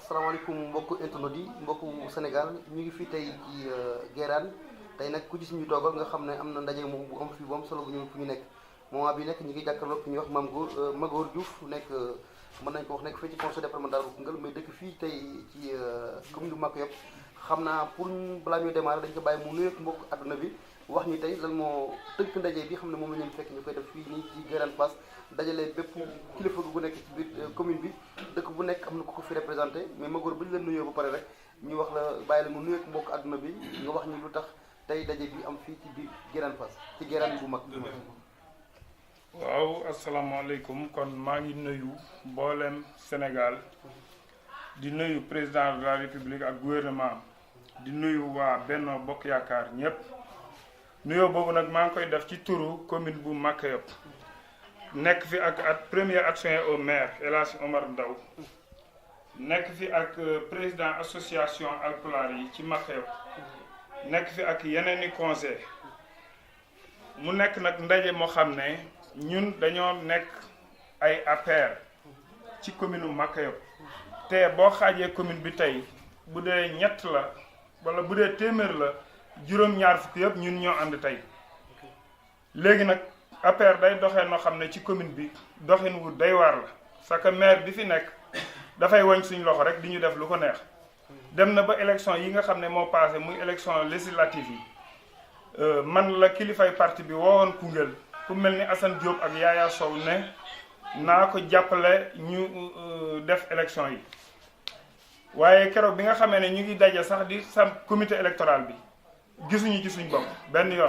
salaamaaleykum mbokku internet yi mbokku Sénégal ñu ngi fii tey ci Guérane tey nag ku gis ñu toogal nga xam ne am na ndaje moom bu am fii bu am solo bu ñu fu ñu nekk moment bi nekk ñu ngi jàkkaarloog fi ñuy wax Magor Diouf nekk mën nañ ko wax nekk fii ci conseil départemental bu Koungheul mais dëkk fii tey ci commune bu Maka Yop xam naa pour balaa ñuy démarrer dañ ko bàyyi mu nuyoog mbokk adduna bi wax ñu tey lan moo tënk ndaje bi xam ne moom la ñu fekk ñu koy def fii nii ci Guérane Fass dajale bépp kilifa gu nekk ci biir commune bi dëkk bu nekk am na ko ko fi représenté mais Magor bu ñu la nuyoo ba pare rek ñu wax la bàyyi la mu nuyoog mbokk adduna bi nga wax ñu lu tax tey daje bi am fii ci biir Guérane Fass ci Guérane bu mag. waaw asalaamaaleykum kon maa ngi nuyu mboolem Sénégal di nuyu président de la république ak gouvernement di nuyu waa Benno Bokk Yaakaar ñëpp nuyoo boobu nag maa ngi koy def ci turu commune bu Maka Yop nekk fi ak premier adjoint au maire El Hadj Omar Ndaw nekk fi ak président association alpulaar yi ci Maka Yop nekk fi ak yeneen i conseil mu nekk nag ndaje moo xam ne ñun dañoo nekk ay APR ci commune u Maka Yop te boo xaajee commune bi tey bu dee ñett la wala bu dee téeméer la juróom-ñaar fukk yëpp ñun ñoo ànd tey léegi nag APR day doxee noo xam ne ci commune bi doxin wu day waar la parce que maire bi fi nekk dafay wañ suñ loxo rek di ñu def lu ko neex dem na ba élection yi nga xam ne moo passé muy élection législative yi man la kilifay parti bi woowoon Koungheul ku mel ni Assane Diop ak Yaya Sow ne naa ko jàppale ñu def élection yi waaye keroog bi nga xamee ne ñu ngi daje sax di sam comité électoral bi gisuñu ci suñ bopp benn yoon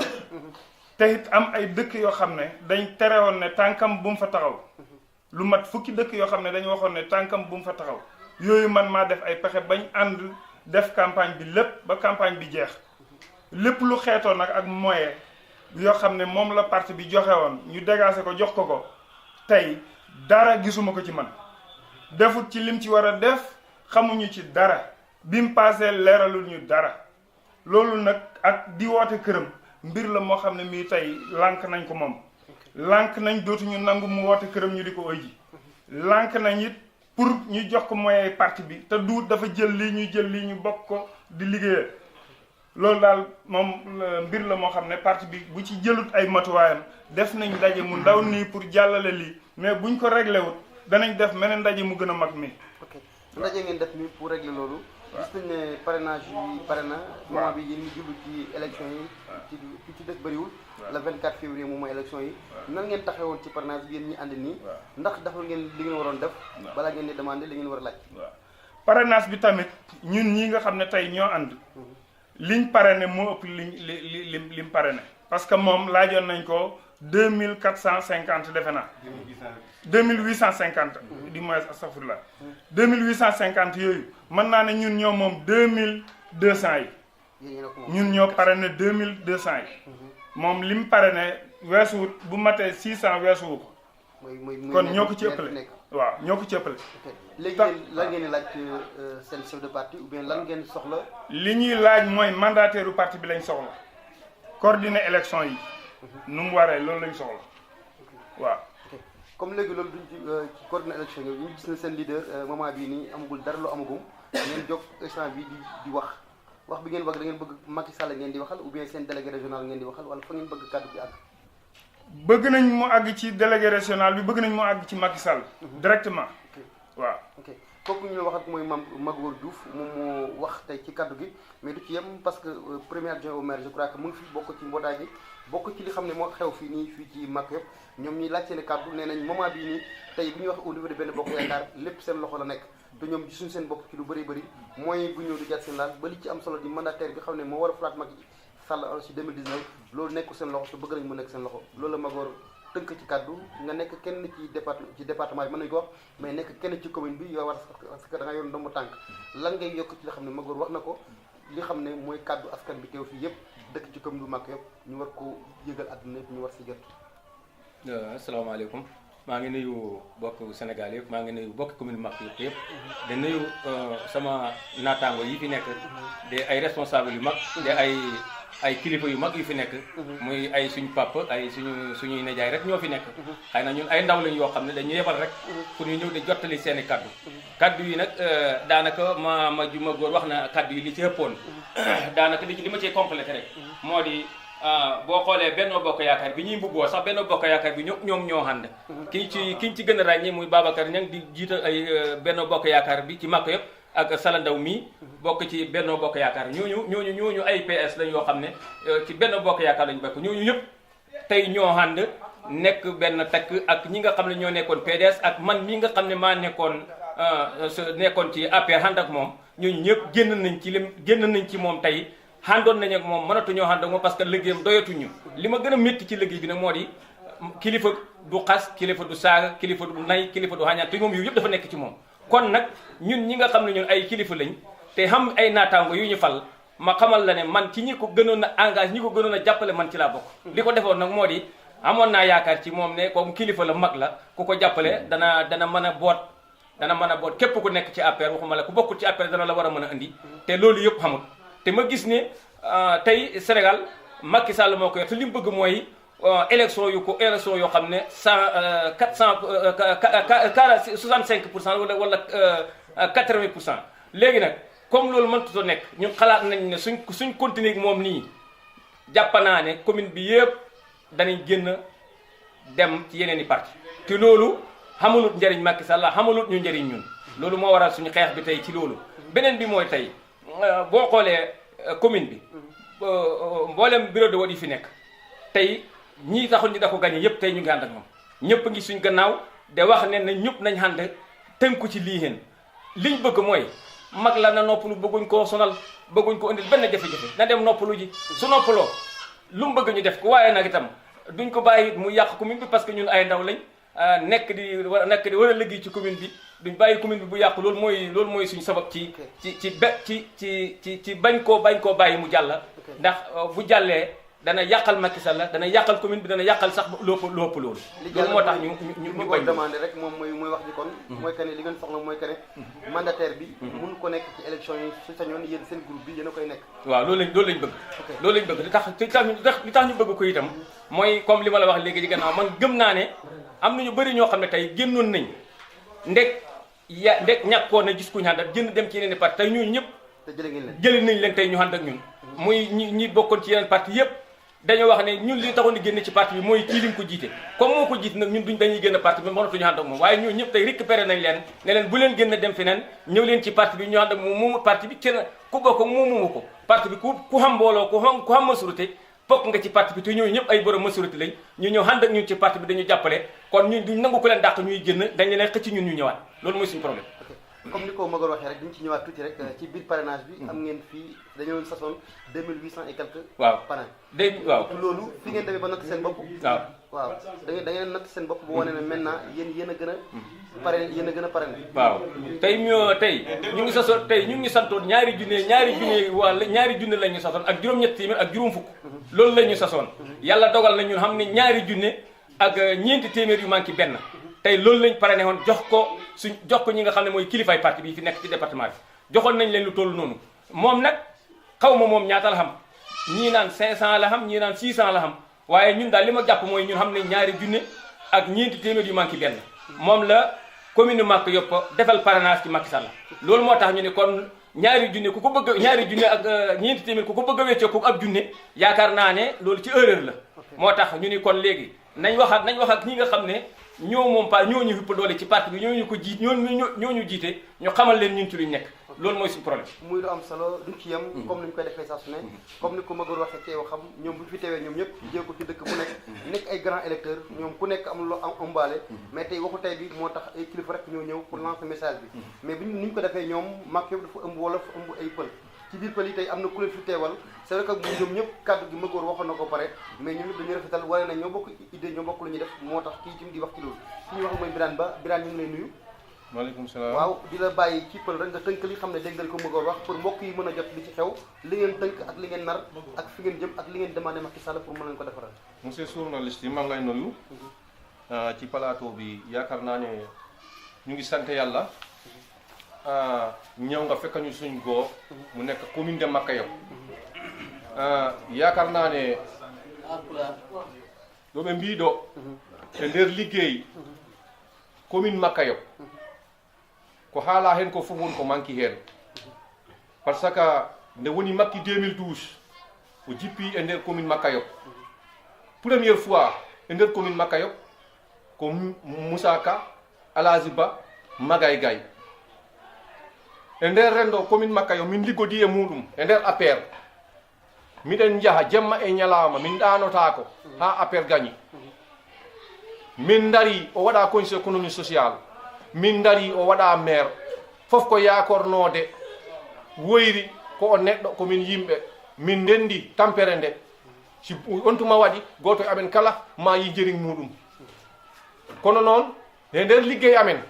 te it am ay dëkk yoo xam ne dañ terewoon ne tànkam bu mu fa taxaw lu mat fukki dëkk yoo xam ne dañu waxoon ne tànkam bu mu fa taxaw yooyu man maa def ay pexe bañ ànd def campagne bi lépp ba campagne bi jeex lépp lu xeetoon nag ak moyen yoo xam ne moom la parti bi joxe woon ñu dégagé ko jox ko tey dara gisuma ko ci man defut ci lim ci war a def xamuñu ci dara bi mu paasee leeralul ñu dara loolu nag ak di woote këram mbir la moo xam ne mii tey lànk nañ ko moom lànk nañ dootuñu nangu mu woote këram ñu di ko oy ji lànk nañ it pour ñu jox ko moyen parti bi te duut dafa jël lii ñu bokk ko di liggéeyal loolu daal moom mbir la moo xam ne parti bi bu ci jëlut ay matuwaayam def nañ ndaje mu ndaw nii pour jàllale lii mais buñ ko réglé wut danañ def meneen ndaje mu gën a mag mi. ok ndaje ngeen def nii pour régler loolu. gis nañ ne parrainage yi pare na. moment bi yéen ñu jublu ci élection yi. ci dëkk bëriwul. le 24 février moom mooy élection yi. nan ngeen taxawoon ci parrainage bi yéen ñi ànd nii. ndax defal ngeen li ngeen waroon def. balaa ngeen di demandé li ngeen war a laaj. parrainage bi tamit ñun ñi nga xam ne tey ñoo ànd. liñ parrainé moo ëpp lim parrainé parce que moom laajoon nañ ko 2450 defe naa 2850 du moins astafurlah 2850 yooyu mën naa ne ñun ñoo moom 2200 yi ñun ñoo parrainé 2200 yi moom lim parrainé weesuwut bu matee 600 weesuwu ko kon ñoo ko ci ëppale waaw ñoo ko ci ëppale léegi lan ngeen di laaj seen chef de parti ou bien lan ngeen soxla. li ñuy laaj mooy mandataire u parti bi lañ soxla coordonner élection yi nu mu waree loolu lañ soxla waaw. comme léegi loolu duñ ci coordonner élection yi ñu gis na seen leader moment bii nii amagul dara lu amagum ngeen jóg instant bi di wax bi ngeen wax da ngeen bëgg Macky Sall ngeen di waxal ou bien seen délégué régional ngeen di waxal wala fa ngeen bëgg kàddu gi àgg. bëgg nañ mu àgg ci délégué régional bi bëgg nañ mu àgg ci Macky Sall directement waaw. ok kooku ñu la wax ak mooy Magor Diouf moom moo wax tey ci kaddu gi mais du ci yem parce que premier adjoint au maire je crois que mu ngi fi bokk ci mbootaay gi bokk ci li xam ne moo xew fii nii fii ci Maka Yop ñoom ñuy laaj seen kaddu nee nañ moment bii nii tey bu ñuy wax au niveau de Benno Bokk Yaakaar lépp seen loxo la nekk te ñoom gisuñ seen bopp ci lu bëri mooy bu ñëw di jàtt seen laal ba li ci am solo di mandataire bi xam ne moo war a falaat Macky Sall aussi 2019 loolu nekku seen loxo te bëgg nañ mu nekk seen loxo loolu la Magor tënk ci kàddu nga nekk kenn ci département bi mën nañu ko wax mais nekk kenn ci commune bi yow war parce que da nga yoon ndomba tànk lan ngay yokk ci li xam ne Magor wax na ko li xam ne mooy kàddu askan bi teew fii yëpp dëkk ci commune bu Maka Yop ñu war ko yëgal àdduna yëpp ñu war si jot. asalaamaaleykum maa ngi nuyu bokk Sénégal yëpp maa ngi nuyu bokk commune Maka Yop yëpp di nuyu sama naataango yi fi nekk de ay responsable yu mag de ay ay kilifa yu mag yu fi nekk muy ay suñu papa ay suñuy nijaay rek ñoo fi nekk xëy na ñun ay ndaw lañ yoo xam ne dañu yebal rek pour ñu ñëw di jottali seen i kaddu yi nag daanaka ma góor wax na kaddu yi li ci ëppoon daanaka li ma cee complété rek moo di boo xoolee Benno Bokk Yaakaar bi ñuy mbubboo sax Benno Bokk Yaakaar bi ñoom ñoo ànd kiñ ci gën a ràññee muy Babacar Niang di jiital ay Benno Bokk Yaakaar bi ci màkk yëpp ak Sala Ndaw mii bokk ci Benno Bokk Yaakaar ñooñu ay PS lañ yoo xam ne ci Benno Bokk Yaakaar lañu bokk ñooñu ñëpp tey ñoo ànd nekk benn takk ak ñi nga xam ne ñoo nekkoon PDS ak man mii nga xam ne maa nekkoon ci APR ànd ak moom ñooñu ñëpp génn nañ ci moom tey àndoon nañ ak moom mënatuñoo ànd ak moom parce que liggéeyam doyatuñu li ma gën a métti ci liggéey bi nag moo di kilifa du xas kilifa du saaga kilifa du nay kilifa du xañaan te moom yooyu yëpp dafa nekk ci moom kon nag ñun ñi nga xam ne ñun ay kilifa lañ te xam ay naataango yu ñu fal ma xamal la ne man ci ñi ko gënoon a engagé ñi ko gënoon a jàppale man ci laa bokk li ko defoon nag moo di amoon naa yaakaar ci moom ne comme kilifa la mag la ku ko jàppale dana mën a boot képp ku nekk ci APR waxuma la ku bokkul ci APR dana la war a mën a indi te loolu yëpp xamul te ma gis ne tey Sénégal Macky Sall moo ko yor te li mu bëgg mooy élection yoo xam ne 65% wala 80%. léegi nag comme loolu mënut a nekk ñun xalaat nañ ne suñ continuer moom nii jàpp naa ne commune bi yëpp danañ génn dem ci yeneen i parti te loolu xamalut njëriñ Macky Sall xamalut ñu njëriñ ñun loolu moo waral suñu xeex bi tey ci loolu. beneen bi mooy tey boo xoolee commune bi mboolem bureau de vote yi fi nekk tey ñii taxul ñu da ko gagné yëpp tey ñu ngi ànd ak moom ñëpp ngi suñ gannaaw de wax ne na ñëpp nañ ànd tënku ci lii heen liñ bëgg mooy mag la na noppalu bëgguñ koo sonal bëgguñ ko indil benn jafe-jafe na dem noppalu ji su noppaloo lu mu bëgg ñu def ko waaye nag itam duñ ko bàyyi mu yàq commune bi parce que ñun ay ndaw lañ nekk di war a liggéey ci commune bi duñ bàyyi commune bi bu yàqu loolu mooy suñu sabab ci bañ koo bàyyi mu jàll ndax bu jàllee dana yàqal Macky Sall dana yàqal commune bi dana yàqal sax lépp loolu moo tax ñu bañ demandé rek moom mooy wax ji kon mooy que ne li ngeen soxla mooy que ne mandataire bi mun ko nekk ci élection yi su sañoon yéen seen groupe bi yéen a koy nekk waaw loolu lañ bëgg li tax ñu bëgg ko itam mooy comme li ma la wax léegi ci gannaaw man gëm naa ne am na ñu bëri ñoo xam ne tey génnoon nañ ndek ñàkkoon na gis ku ñu àndal génn dem ci yeneen parti tey ñooñu ñëpp jëli nañ leen tey ñu ànd ak ñun muy ñi bokkoon ci yeneen parti yëpp dañoo wax ne ñun li taxoon di génn ci parti bi mooy kii liñ ko jiite comme moo ko jiite nag ñun dañuy génn parti bi mënatuñu ànd ak moom waaye ñooñu ñëpp tey récupéré nañ leen ne leen bu leen génn dem feneen ñëw leen ci parti bi ñu ànd ak moom moomu parti bi kenn ku bokk moomu ko parti bi ku xam mbooloo ku xam majorité bokk nga ci parti bi te ñooñu ñëpp ay borom majorité lañ ñu ñëw ànd ak ñun ci parti bi dañu jàppale kon ñun duñ nangu ko leen dàq ñuy génn dañ leen xëcc ñun ñu ñëwaat loolu mooy suñu problème comme ni ko Magor waxee rek dañu ci ñëwaat tuuti rek ci biir parrainage bi am ngeen fii dañoo sasoon 2800 et quelques parrain waaw loolu fi ngeen demee ba natt seen bopp waaw da ngeen natt seen bopp bu wane ne maintenant yéen a gën a parrain waaw tey ñu ngi sasoon tey ñu ngi santoon ñaari junne la ñu sasoon ak juróom-ñett téeméer ak juróom fukk loolu la ñu sasoon yàlla dogal na ñun xam ne ñaari junne ak ñeenti téeméer yu manqué benn tey loolu lañ parrainé woon jox ko ñi nga xam ne mooy kilifaay parti bi fi nekk ci département bi joxoon nañ leen lu toll noonu moom nag xaw ma moom ñaata la xam ñii naan 500 la xam ñii naan 600 la xam waaye ñun daal li ma jàpp mooy ñun xam ne ñaari junne ak ñeenti téeméer yu manqué benn moom la commune Maka yëpp defal parrainage ci Macky Sall loolu moo tax ñu ne kon ñaari junne ak ñeenti téeméer ku ko bëgg a weccoo ko ab junne yaakaar naa ne loolu ci erreur la moo tax ñu ni kon léegi nañ wax ak ñi nga xam ne ñoo ñu ëpp doole ci parti bi ñoo ñu jiite ñu xamal leen ñun ci luñ nekk loolu mooy suñu problème muy lu am solo duñ ci yem comme ni ñu koy defee saa su ne comme ni ko Magor waxee ci yow xam ñoom bu fi teewee ñoom ñëpp jël ko ci dëkk bu nekk ay grand électeur ñoom ku nekk am loo am ëmbaale mais tey waxu tey bi moo tax ay kilifa rek ñoo ñëw pour lancer message bi mais bi ni ñu ko defee ñoom mag yëpp dafa ëmb wala dafa ëmb ay pël ci biir pël yi tey am na ku leen fi teewal c'est vrai que ñoom ñëpp kàddu gi Magor waxoon na ko pare mais ñun ñëpp dañuy rafetal wane na ñoo bokk idée ñoo bokk lu ñuy def moo tax kii tim di wax ci loolu ki ñuy wax mooy Birane Ba Birane ñu ngi lay nuyu maaleykum salaam waaw di la bàyyi ci pël rek nga tënk li xam ne dégg nga ko Magor wax pour mbokk yi mën a jot li ci xew li ngeen tënk ak li ngeen nar ak fi ngeen jëm ak li ngeen demandé Macky Sall pour mën leen ko defaral monsieur journaliste yi maa ngi lay nuyu ci plateau bi yaakaar naa ne ñu ngi sant yàlla ñëw nga fekk ñu suñ góor mu nekk commune de Maka Yop yaakaar naa ne ɗo ɓe mbiɗo e nder liggey commune Makka ko haala hen ko fof woni ko manki hen par ce que nde woni makki 2012 o jippi e nder commune Makka première fois e nder commune Makka ko Moussa Ka Alaji Ba Magay Gaye e nder rendo commune Makka min liggodi e muɗum e nder APR miɗen jaaha jemma e ñalawma min ɗanotako ha APR gañi min dari o waɗa conseil économique social min dari o waɗa maire fof ko yakornode woyri ko o neɗɗo komin yimɓe min ndendi tampere nde si on tuma waɗi goto e amen kala ma yi jering muɗum kono noon e nder liggey amen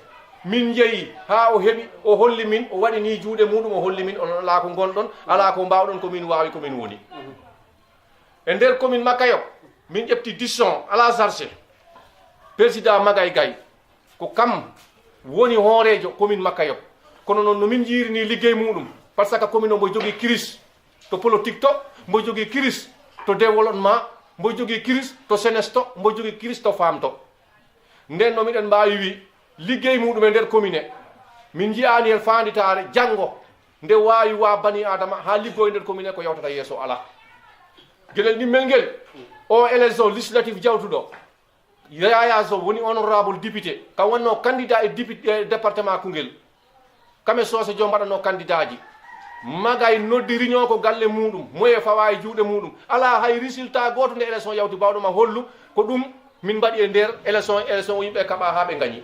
min jeeyi ha o heɓi o holli min o waɗi ni juuɗe muɗum o holli min on ala ko gonɗon ala ko mbawɗon komin wawi komin woni e nder commune Makka min ƴefti décision ala chargé président Magay Gaye ko kam woni hoorejo commune Makka kono noon no min jiirini liggey muɗum par ce que commune o mbo jogui crise to politique to mbo jogui crise to développement mbo jogui crise to jeunesse to mbo jogui crise to femme to nden no miɗen mbawi wi liggey muɗum e nder commune min jiyani hen fanditare janggo nde wawi wa bani adama ha liggo e nder commune ko yawtata yeeso ala gueɗel ɗimmel ngel o élection législative jawtuɗo Yaya Sow woni honorable député kam wonno candidat e député département Koungheul kame soose jo mbaɗano candidat ji Magay noddi réunion ko galle muɗum moye fawa e juuɗe muɗum ala hay résultat goto nde élection yawti bawɗoma hollu ko ɗum min mbaɗi e nder élection yimɓe kaɓa ha ɓe gañi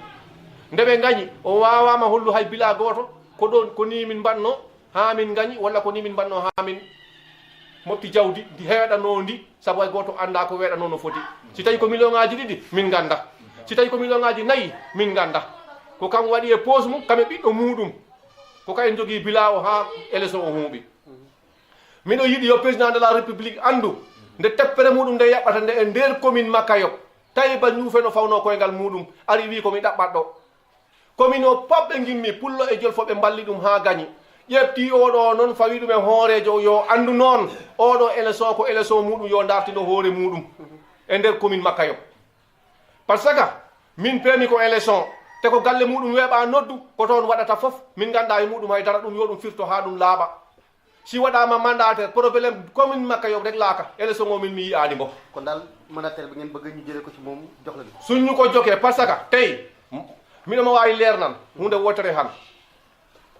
nde ɓe gañi o wawama hollu hay bila goto ko ɗon ko ni min mbanno ha min gañi walla ko ni min mbanno ha min mofti jawdi ndi heeɗano ndi saabu hay goto anda ko weeɗano no foti si tawi ko million ngaji ɗiɗi min ganda si tawi ko million ngaji nayyi min ganda ko kam waɗi e poche mum kame ɓiɗɗo muɗum ko kayen jogui bila o ha élection o huuɓi miɗo yiiɗi yo président de la république andu nde teppere muɗum nde yaɓɓata nde e nder commune Makka tawi ba ñuufe no fawno koyngal muɗum ari wi komi ɗaɓɓat ɗo commune o pop ɓe gimmi pullo e jolfo ɓe mballi ɗum ha gañi ƴefti oɗo noon fawi ɗum e hoorejo yo andu noon oɗo élection ko élection muɗum yo dartino hoore muɗum e nder commune Makka par ce que min peemi ko élection te ko galle muɗum weeɓa noddu ko toon waɗata fof min ganda e muɗum haydara ɗum yo ɗum firto ha ɗum laaɓa si waɗama mandataire probléme commune Makka rek laaka élection o min mi yiyani mbo kon daal mandataire bi ngeen bëgg ñu jëlee ko ci moom jox la suñu ko jokkee parce que tey miɗoma wawi leer nan hunde wotere han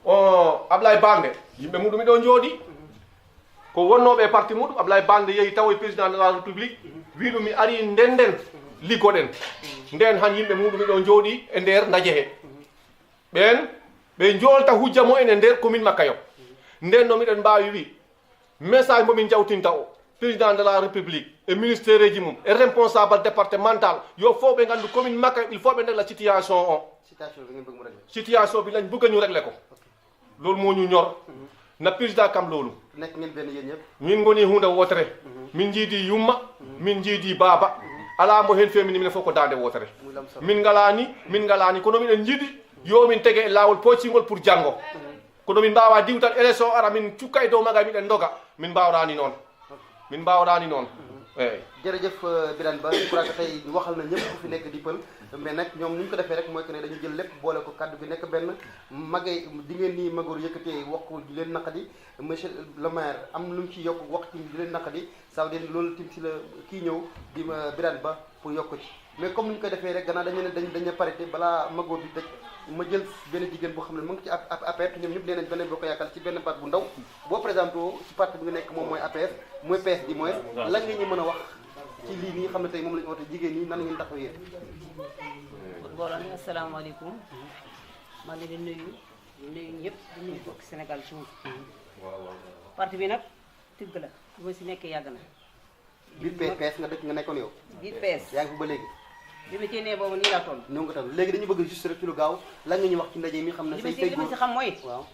o Ablaye Balde yimɓe muɗum iɗo jooɗi ko wonnoɓe parti muɗum Ablaye Balde yeehi taw e président de la république wi ɗum mi ari ndenden liggoɗen nden han yimɓe muɗum iɗo jooɗi e nder daje he ɓen ɓe jolta hujja mumen e nder commune Makka nden no miɗen mbawi wi message momin jawtinta o président de la république e ministére ji mum e responsable départemental yo fof ɓe gandu commune Makka il faut ɓe régla situation o situation bi lañ bëgg ñu régler ko loolu moo ñu ñor na président kam loolu nekk ngeen benn yéen ñëpp min ngoni hunde wotere min jiidi yumma min jiidi baaba ala mbo hen femini minen fof ko dande wotere min ngalani kono miɗen jiiɗi yo min tege e lawol poccingol pour janggo kono min mbawa diwtan élection ara min cukka e dow maga miɗen ndoga min mbawrani noon eyyi jërëjëf Birane Ba je crois que tey waxal na ñëpp ku fi nekk di pël mais nag ñoom ni ñu ko defee rek mooy que ne dañu jël lépp boole ko kaddu bi nekk benn magay di ngeen nii Magor yëkkatee wax ko di leen naqadi monsieur le maire am lu mu ci yokk wax ci di leen naqadi ça veut dire loolu tim si la kii ñëw di Birane Ba pour yokk ci mais comme ni ñu ko defee rek gannaaw dañu parité balaa Magor di tëj ma jël benn jigéen boo xam ne mu ngi ci APR ñoom ñëpp nee nañ benn boo ko yaakaar ci benn baat bu ndaw boo présenté ci parti bi nga nekk moom mooy APR mooy PS di mooy lan nga ñu mën a wax ci lii nii xam ne tey moom la ñu oote jigéen ñi nan ngeen taxaw yéen mbooloo mi asalaamaaleykum maa ngi leen di nuyu ñëpp di nuyu bokk Sénégal ci moom parti bi nag tëgg la bu ma si nekkee yàgg na biir PS nga dëkk nga nekkoon yow biir PS yaa ngi fi ba léegi bi ma cee nee boobu nii laa toll ñëw nga toll léegi dañu bëgg juste rek ci lu gaaw lan nga ñu wax ci ndaje mi xam ne say li ma si xam mooy waaw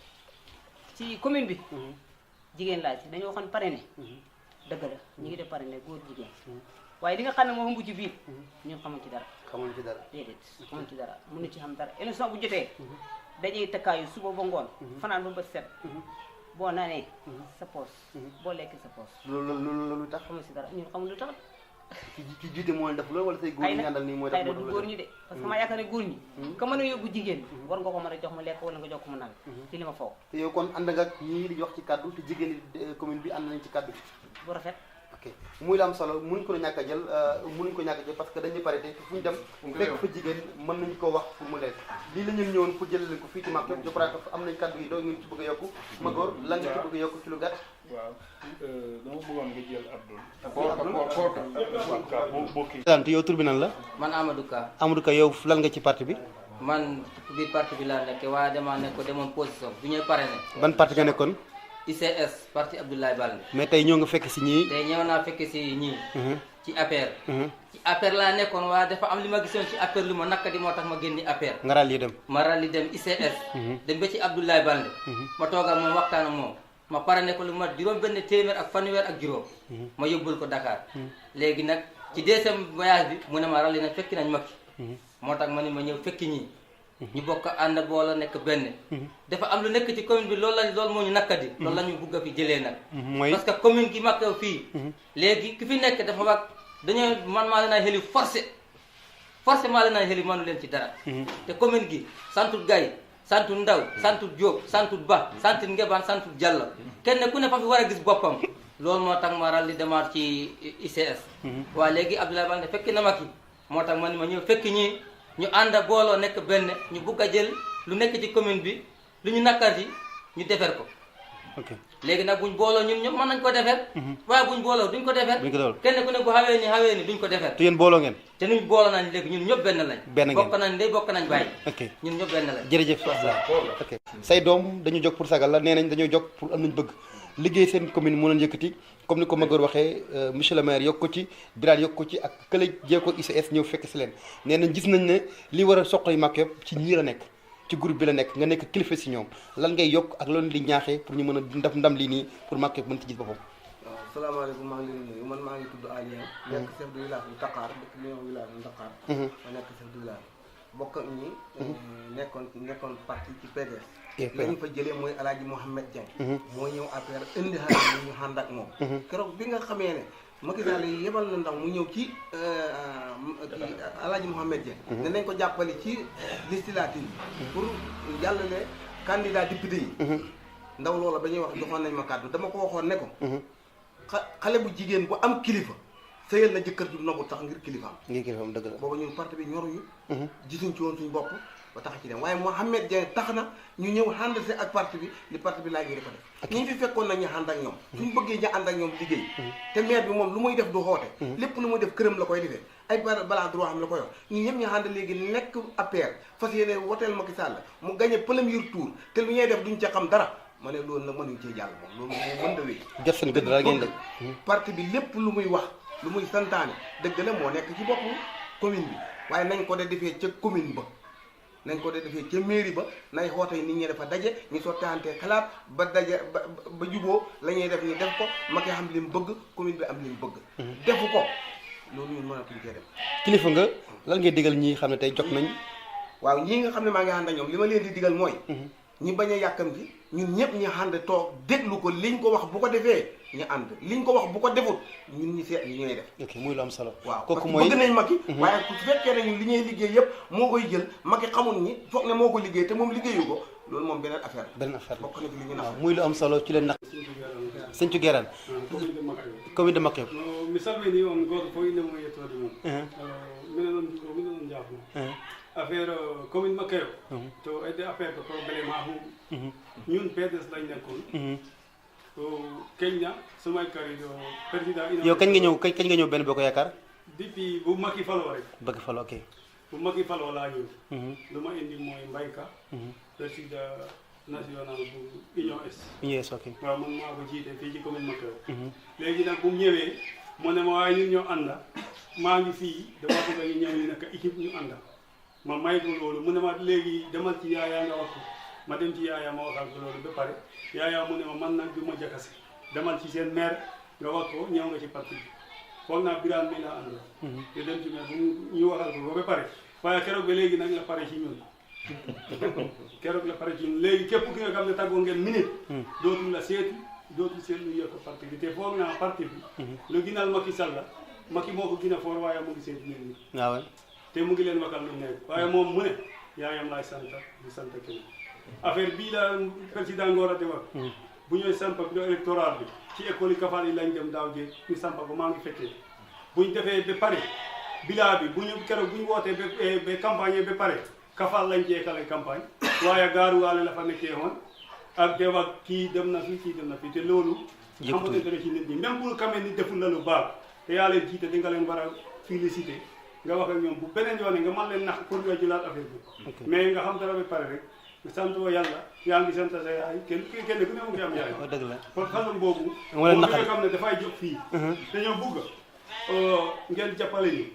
ci commune bi jigéen laa ci dañoo waxoon parrainé dëgg la ñu ngi def parrainé góor jigéen waaye li nga xam ne moo ëmb ci biir ñun xamuñ ci dara xamuñ ci dara déedéet xamuñ ci dara mënu ci xam dara élection bu jotee dajee tëkkaayu suba ba ngoon fanaan ba bët set boo naanee sa poos boo lekkee sa poos loolu tax xamul si dara ñun xamul lu tax ci jiite moo leen def loolu wala say góor ñi àndal nii mooy def du góor ñi de parce que ma yaakaar ne góor ñi ka mën a yóbbu jigéen war nga ko mën a jox mu lekk wala nga jox ko mu naan ci li ma foog te yow kon ànd nga ak ñii di wax ci kaddu te jigéen ñi commune bi ànd nañ ci kaddu bu rafet ok muy la am solo mënuñ ko ñàkk a jël mënuñ ko ñàkk a jël parce que dañuy parité te fu ñu dem fekk fa jigéen mën nañu ko wax pour mu leer lii la ñu ñëwoon pour jëlee leen ko fii ci Maka Yop je crois que am nañ kaddu yi doo ngeen ci bëgg a yokku Magor lan nga ci bëgg a yokku ci lu gàtt waaw dama bëggoon nga jël sant yow tur bi nan la man Amadou Ka Amadou Ka yow lan nga ci parti bi man biir parti bi laa nekk waaye dama nekk ko demoon position bu ñuy pare ne ban parti nga nekkoon ICS parti Abdoulaye Baldé mais tey ñoo nga fekk si ñii tey ñëw naa fekk si ñii ci APR ci APR laa nekkoon waaye dafa am li ma gisoon ci APR lu ma nakka di moo tax ma génni APR nga ràll yi dem ma ralli dem ICS dem ba ci Abdoulaye Baldé ma toog ak moom waxtaan ak moom ma pare ne ko lu ma juróom benn téeméer ak fanweer ak juróom ma yóbbul ko Dakar léegi nag ci deuxième voyage bi mu ne ma ralli nag fekki nañ Macky moo tax ma ne ma ñëw fekki ñii ñu bokk ànd boole nekk benn dafa am lu nekk ci commune bi loolu moo ñu nakkadi loolu la ñu bugg a fi jëlee nag parce que commune gi Maka Yop fii léegi ki fi nekk dafa wax dañoo man maa leen ay xeli forcé maa leen ay xeli mënu leen ci dara te commune gi santul Gaye santul Ndaw santul Diop santul Ba santul Ngebaan santul Diallo kenn ku ne fa fi war a gis boppam loolu moo tax ma ralli demaat ci ICS waaye léegi Abdoulaye Baldé fekki na Macky moo tax ma ni ma ñëw fekki ñii ñu ànd booloo nekk benn ñu bugg a jël lu nekk ci commune bi lu ñu nakkar ci ñu defer ko léegi nag buñ booloo ñun ñëpp mën nañ ko defer waaye buñ booloo duñ ko defer kenn ku ne bu xawee ni duñ ko defer te yéen booloo ngeen te nuñ booloo nañ léegi ñun ñëpp benn lañ bokk nañ ndey bokk nañ bàyyi ñun ñëpp benn lañ jërëjëf ok say doom dañu jóg pour sagal la nee nañ dañoo jóg pour am nañ bëgg liggéey seen commune moo leen yëkkati comme ni ko Magor waxee monsieur le maire yokk ko ci Birane yokk ko ci ak kële jee ko ICS ñëw fekk si leen nee nañ gis nañ ne li war a soqali Maka Yop ci ñii la nekk ci groupe bi la nekk nga nekk kilifa si ñoom lan ngay yokk ak loolu di ñaaxee pour ñu mën a def ndam lii nii pour Maka Yop mën ci gis boppam waaw salaamaaleykum maa ngi leen di nuyu man maa ngi tudd Aliou nekk chef de village bu Dakar dëkk bi village bu Dakar ma nekk chef de village bokk ak ñi nekkoon parti ci PDS la ñu fa jëlee mooy El Hadj Mouhamed Dieng moo ñëw APR indi xale ñu ànd ak moom keroog bi nga xamee ne Macky Sall yebal na ndaw mu ñëw ci El Hadj Mouhamed Dieng ne nañ ko jàppale ci législative pour jàllale candidat député yi ndaw loola ba ñuy wax joxoon nañ ma kàddu dama ko waxoon ne ko xale bu jigéen bu am kilifa sëyal na jëkkër ju nobul tax ngir kilifaam dëgg la booba ñun parti bi ñoruñu gisuñ ci woon suñu bopp ba tax ci dem waaye Mouhamed Dieng tax na ñu ñëw ànd si ak parti bi li parti bi laaj ñu di ko def ñi fi fekkoon nag ñu ànd ak ñoom suñu bëggee ñu ànd ak ñoom liggéey te maire bi moom lu muy def du xoote lépp lu muy def këram la koy defee ay balaa droit xam la ko yor ñi ñëpp ñu ànd léegi nekk APR fas yéene woteel Macky Sall mu gagné premier tour te lu ñuy def duñ ca xam dara ma ne loolu nag mënuñ cee jàll moom loolu moom mën da wéy jot seen gëdd daal ngeen def parti bi lépp lu muy wax lu muy santaane dëgg la moo nekk ci boppu commune bi waaye nañ ko de defee ca commune ba nañ ko de defee ca mairie ba nay xoote nit ñi dafa daje ñu sottante xalaat ba daje ba juboo la ñuy def ñu def ko Macky xam li mu bëgg commune bi am li mu bëgg defu ko loolu ñun mënatuñ cee def kilifa nga lan ngay digal ñi xam ne tey jot nañ waaw ñii nga xam ne maa ngi ànd ak ñoom li ma leen di digal mooy ñi bañ a yàkkamti ñun ñëpp ñu ànd toog déglu ko liñ ko wax bu ko defee ñu ànd liñ ko wax bu ko defut ñun ñu seet li ñuy def ok muy lu am solo waaw kooku parce que mooy bëgg nañ Macky waaye su fekkee ne ñun li ñuy liggéey yëpp moo koy jël Macky xamul ñi foog ne moo ko liggéey te moom liggéeyu ko loolu moom beneen affaire bokk na ci li ñu nax muy lu am solo ci leen nax Sinthiou Guérane commune de Maka Yop mi salmini on goto fof innemo yettode mum minen on jaafno affaire commune Maka Yop to edde affaire ko probléme ha huuɓi ñun PDS lañ nekkoon to keñña sumay kari ɗo président yow kañ nga ñëw benn boo ko yaakaar depuis bu Macky faloo rek bëgg falo ok bu Macky faloo laa ñëw lu ma indi mooy mbayka président national bu Union Est yes ok waaw man maa ko jiite fii ci commune Maka Yop léegi nag bu mu ñëwee mu ne ma waaye ñun ñoo ànda maa ngi fii dama bëgg ñu ñëw ñu nekk équipe ñu ànda ma may ko loolu mu ne ma léegi demal ci yaayaa nga wax ko ma dem ci yaayaa ma waxal ko loolu ba pare yaayaa mu ne ma man nag du ma jakase demal ci seen maire nga wax ko ñëw nga ci parti bi foog naa Birane mi laa àndal ñu dem ci maire bu ñu waxal ko ba pare waaye keroog ba léegi nag la pare ci ñun keroog la pare ci ñun léegi képp ki nga xam ne tàggoo ngeen minute dootul la seeti dootul seet lu yokk parti bi te foog naa parti bi lu ginal Macky Sall la Macky moo ko gën a foor waaye mu ngi seeti nit ñi waaw te mu ngi leen waxal lu nekk waaye moom mu ne yaayam laay sant di sant keneen affaire bii la président Ngor di wax bu ñooy samp bureau électoral bi ci école yi Kafal yi lañ dem daaw jéeg ñu samp ba maa ngi fekkee bu ñu defee ba pare bilaa bi bu ñu keroog bu ñu wootee ba campagne ba pare Kafal lañ jeekale campagne waaye gaaruwaale la fa nekkee woon ak de wax kii dem na fi kii dem na fi te loolu xamante dara ci nit ñi même pour xamee ni deful la lu baax te yaa leen jiite di nga leen war a félicité nga wax ak ñoom bu beneen yoon nga mën leen nax pour nga jëlaat affaire bi mais nga xam dara ba pare rek sant woo yàlla yaa ngi sant sa yaay kenn ku ne mu ngi am yaay dëgg la kon xalam boobu moom nga xam ne dafay jóg fii dañoo bugg ngeen jàppale ñu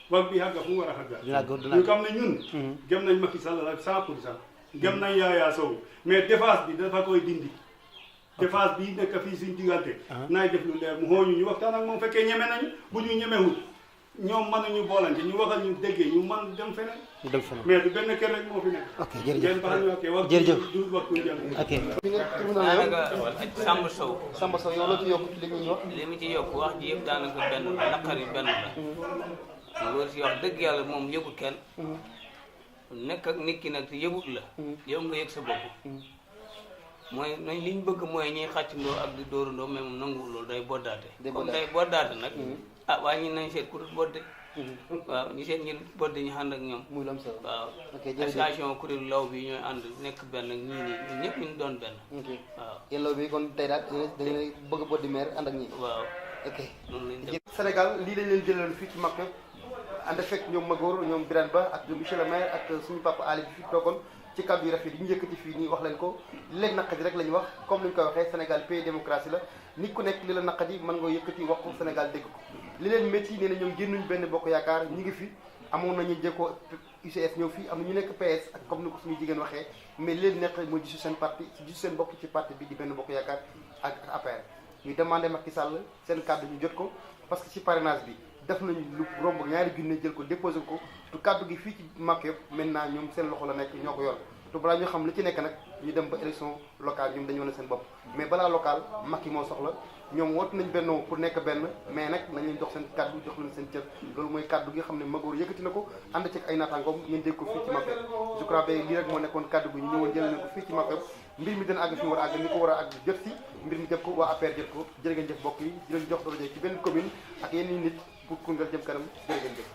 wax bi xàgga fu mu war a xàgga ñu xam ne ñun gëm nañ Macky Sall la 100% gëm nañ Yaya Sow mais défense bi dafa koy dindi défense bi nekk fii suñ diggante naay def lu leer mu xooñu ñu waxtaan ak moom fekkee ñeme nañu bu ñu ñemewul ñoom mënuñu boolante ñu waxal ñu déggee ñu man dem feneen mais du benn kër rek moo fi nekk ok jërëjëf ngeen baal ñu wax jërëjëf du wax ku jàll ok bi nga tur na daanaka Samba Sow Samba Sow yow loo ci yokk ci li ñuy wax li mu ci yokk wax ji yëpp daanaka benn la naqar yi benn la loolu si wax dëgg yàlla moom yëgut kenn nekk ak nit ki nag te yëgut la yow nga yëg sa bopp mooy nañ li ñu bëgg mooy ñuy xàccandoo ak di dóorandoo mais moom nangu loolu day boddaate comme day boddaate nag ah waaye ñun nañ seet ku dul bodde waaw ñu seet ñu bodde ñu ànd ak ñoom muy lu am solo waaw ok jërëjëf association kuréelu law bi ñooy ànd nekk benn ak ñii nii ñun ñëpp ñu doon benn waaw yelloo bi kon tey daal dañu bëgg a boddi maire ànd ak ñi waaw ok noonu lañ def Sénégal lii lañ leen jëloon fii ci Makka ànd fekk ñoom Magor ñoom Birane Ba ak monsieur le maire ak suñu papa Ali bi fi toogoon ci kàddu yu rafet yi ñu yëkkati fii nii wax leen ko li leen naqadi rek la ñu wax comme ni ñu koy waxee Sénégal pays démocratie la nit ku nekk li la naqadi mën nga yëkkati wax ko Sénégal dégg ko li leen métti nee na ñoom génnuñ benn bokk yaakaar ñi ngi fi amoon nañu jëkkoo UCS ñëw fii am na ñu nekk PS ak comme ni ko suñu jigéen waxee mais li leen nekk mooy gisu seen parti gisu seen bokk ci parti bi di benn bokk yaakaar ak APR ñu demandé Macky Sall seen kàddu ñu jot ko parce que ci parrainage bi def nañu lu romb ñaari junne jël ko déposé ko te kàddu gi fii ci Makka yëpp maintenant ñoom seen loxo la nekk ñoo ko yor te balaa ñu xam li ci nekk nag ñu dem ba élection locale ñoom dañu wane seen bopp mais balaa local Macky moo soxla ñoom wootu nañ bennoo pour nekk benn mais nag nañ leen jox seen kàddu jox leen seen cër loolu mooy kàddu gi nga xam ne Magor yëkkati na ko ànd ci ay naataangoom ngeen dégg ko fii ci Makka je crois que lii rek moo nekkoon kàddu gi ñu ñëwoon jëlee ko fii ci Makka mbir mi dina àgg fi mu war a àgg ni ko war a àgg jot si mbir mi jot ko waa APR jot ko jërë ngeen jëf mbokk yi di leen jox doole ci benn commune ak yenn nit pour Koungheul jëm kanam jërë ngeen jëf